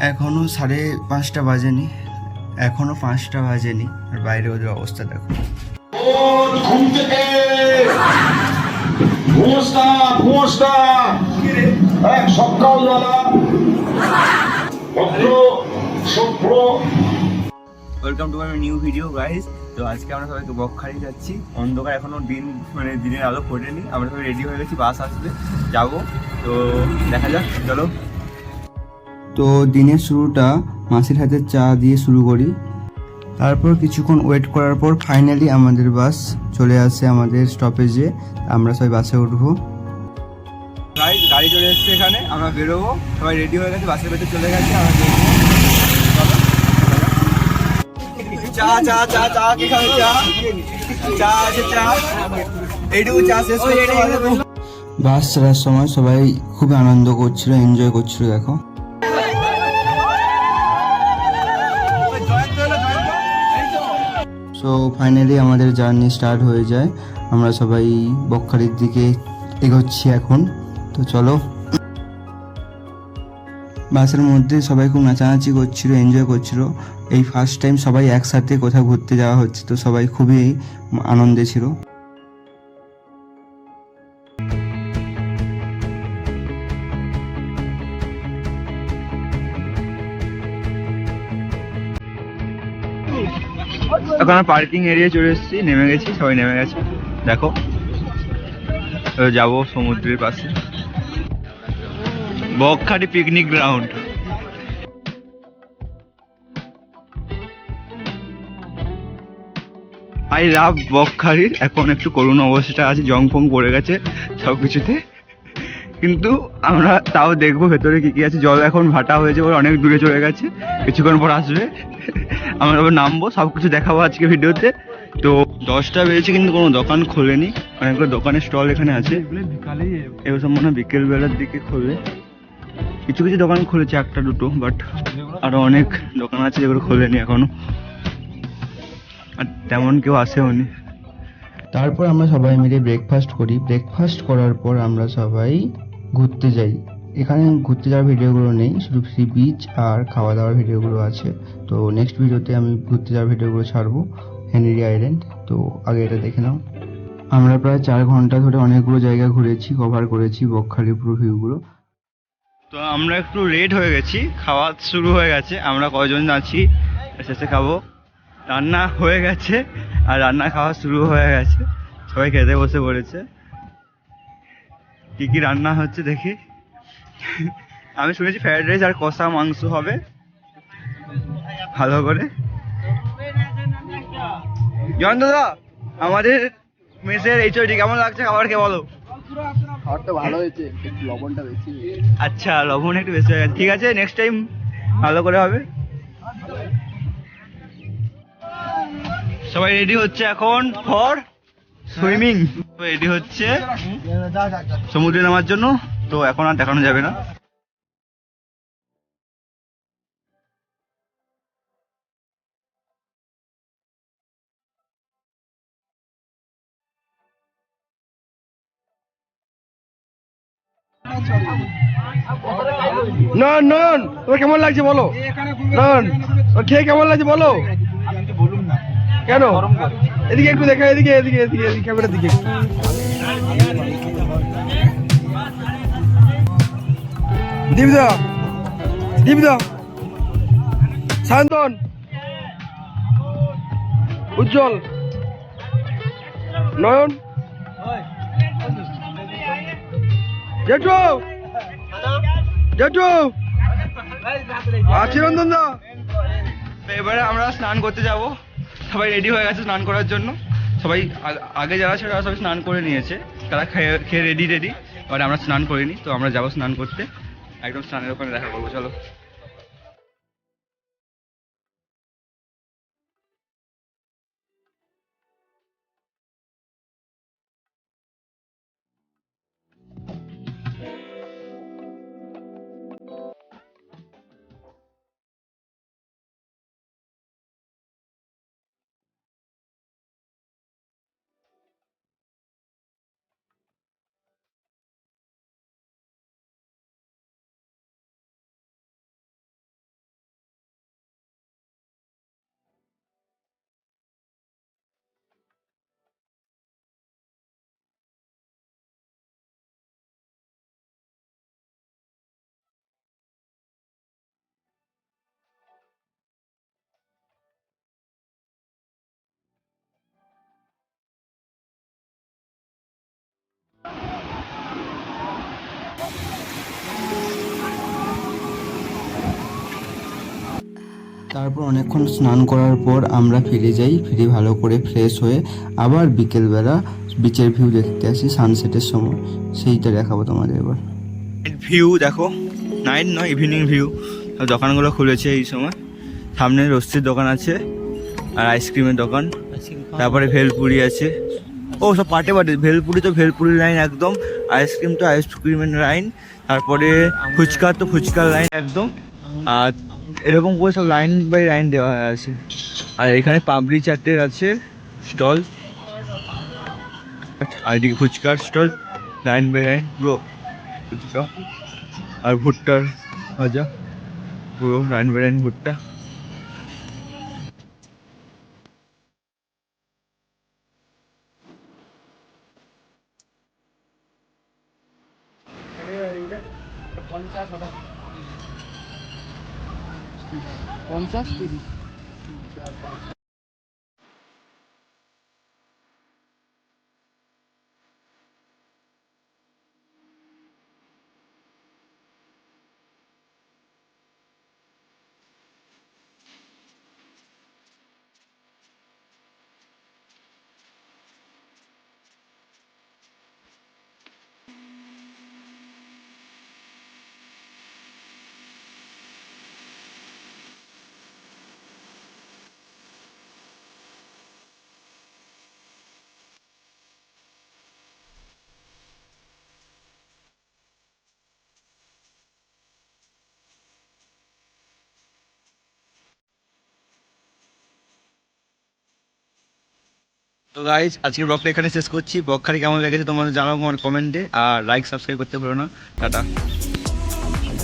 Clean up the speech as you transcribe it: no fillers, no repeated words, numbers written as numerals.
এখনও 5:30 বাজেনি, এখনও 5টা বাজেনি, আর বাইরে ওদের অবস্থা দেখো। ঘুম থেকে ঘুমোসটা এক সকালবেলা ভদ্র সভ্য। Welcome to my new video guys. তো আজকে আমরা সবাইকে বকখালি যাচ্ছি। অন্ধকার এখনো দিনের আলো ফোটেনি, আমরা সবাই রেডি হয়ে গেছি, বাস আসবে, যাব। তো দেখা যাক, চলো। তো দিনের শুরুটা মাসির হাতে চা দিয়ে শুরু করি। তারপর কিছুক্ষণ ওয়েট করার পর ফাইনালি আমাদের বাস চলে আসে আমাদের স্টপেজে। আমরা সবাই বাসে উঠবো। গাড়ি চলে এসছে এখানে, আমরা বেরোবো। সবাই রেডি হয়ে গেছে, বাসের ভেতরে চলে গেছে। আমরা চা চা চা চা কি খাবে? চা চা আছে, চা এইটুকু চা শেষ হয়ে গেছে। বাস ছাড়ার সময় সবাই খুব আনন্দ করছিল, এনজয় করছিল। দেখো, সো ফাইনালি আমাদের জার্নি স্টার্ট হয়ে যায়। আমরা সবাই বকখালির দিকে এগোচ্ছি এখন। তো চলো। বাসের মধ্যে সবাই খুব নাচানাচি করছিল, এনজয় করছিল। এই ফার্স্ট টাইম সবাই একসাথে কোথাও ঘুরতে যাওয়া হচ্ছে, তো সবাই খুবই আনন্দে ছিল। এখন আমরা পার্কিং এরিয়া চলে এসেছি, নেমে গেছি, সবাই নেমে গেছে। দেখো, যাবো সমুদ্রের পাশে, Bakkhali picnic ground. I love Bakkhali. এখন একটু করুণ অবস্থা আছে, জং ফং পড়ে গেছে সব কিছুতে, কিন্তু আমরা তাও দেখবো ভেতরে কি কি আছে। জল এখন ভাটা হয়েছে, ওরা অনেক দূরে চলে গেছে, কিছুক্ষণ পর আসবে। আমরা আবার নামবো, সব কিছু দেখাবো আজকে ভিডিওতে। তো 10টা বেজেছে কিন্তু কোনো দোকান খোলেনি। অনেকগুলো দোকানের স্টল এখানে আছে, এবার সব মনে হয় বিকেল বেলার দিকে খোলে। কিছু কিছু দোকান খুলেছে, একটা দুটো, বাট আরো অনেক দোকান আছে যেগুলো খোলেনি এখনো, আর তেমন কেউ আসেওনি। তারপর আমরা সবাই মিলে ব্রেকফাস্ট করি। ব্রেকফাস্ট করার পর আমরা সবাই ঘুরতে যাই। এখানে ঘুরতে যাওয়ার ভিডিওগুলো নেই, শুধু সি বিচ আর খাওয়া দাওয়ার ভিডিওগুলো আছে। তো নেক্সট ভিডিওতে আমি ঘুরতে যাওয়ার ভিডিওগুলো ছাড়বো, হেনরি আইল্যান্ড। তো আগে এটা দেখে নাও। আমরা প্রায় 4 ঘন্টা ধরে অনেকগুলো জায়গা ঘুরেছি, কভার করেছি বকখালি পুরো ভিউগুলো। তো আমরা একটু লেট হয়ে গেছি, খাওয়া শুরু হয়ে গেছে। আমরা কয়জন আছি শেষে খাবো। রান্না হয়ে গেছে আর রান্না খাওয়া শুরু হয়ে গেছে, সবাই খেতে বসে পড়েছে। কি কি রান্না হচ্ছে দেখি। আমি শুনেছি ফ্রাইড রাইস আর কষা মাংস হবে ভালো করে। জন দাদা, আমাদের মেসের এইচওডি কেমন লাগছে খাবারকে বলো? খাবারটা ভালো হয়েছে, একটু লবণটা বেশি। আচ্ছা, লবণ একটু বেশি হয়ে গেছে, ঠিক আছে, নেক্সট টাইম ভালো করে হবে। সবাই রেডি হচ্ছে এখন ফর সুইমিং। রেডি হচ্ছে সমুদ্রে নামার জন্য। তো এখন আর দেখানো যাবে না। নন নন, তোর কেমন লাগছে বলো? নন, তোর খেয়ে কেমন লাগছে বলো? কেন? এদিকে একটু দেখা, এদিকে এদিকে এদিকে এদিকে ক্যামেরার দিকে। দীপদা, দীপদা, শান্তন, উজ্জ্বল, নয়ন, জেঠু, জেঠু, চিরঞ্জন দা। এবারে আমরা স্নান করতে যাব। সবাই রেডি হয়ে গেছে স্নান করার জন্য। সবাই আগে যারা ছিল তারা সবাই স্নান করে নিয়েছে, তারা খেয়ে রেডি রেডি। এবার আমরা স্নান করিনি, তো আমরা যাবো স্নান করতে। একদম স্নানের ওখানে দেখা করবো, চলো। তারপর অনেকক্ষণ স্নান করার পর আমরা ফিরে যাই, ফিরে ভালো করে ফ্রেশ হয়ে আবার বিকেলবেলা বিচের ভিউ দেখতে আসি সানসেটের সময়, সেইটা দেখাবো তোমাদের এবার। ভিউ দেখো, নাইট নয় ইভিনিং ভিউ। দোকানগুলো খুলেছে এই সময়, সামনে রস্তির দোকান আছে আর আইসক্রিমের দোকান, তারপরে ভেলপুরি আছে। ও সব পাটে পাটে, ভেলপুরি তো ভেলপুরি লাইন একদম, আইসক্রিম তো আইসক্রিমের লাইন, তারপরে ফুচকা তো ফুচকার লাইন একদম। আর এরকম করে সব লাইন বাই লাইন দেওয়া আছে। আর এখানে পাপড়ি চাটের আছে স্টল, আর এদিকে ফুচকার স্টল, লাইন বাই লাইন পুরো ফুচকা আর ভুট্টার ভাজা, পুরো লাইন বাই লাইন ভুট্টা। তো গাইজ আজকের ব্লগটা এখানে শেষ করছি। বকখালি কেমন লেগেছে তোমাদের জানাবো আমার কমেন্টে, আর লাইক সাবস্ক্রাইব করতে ভুলো না। টাটা।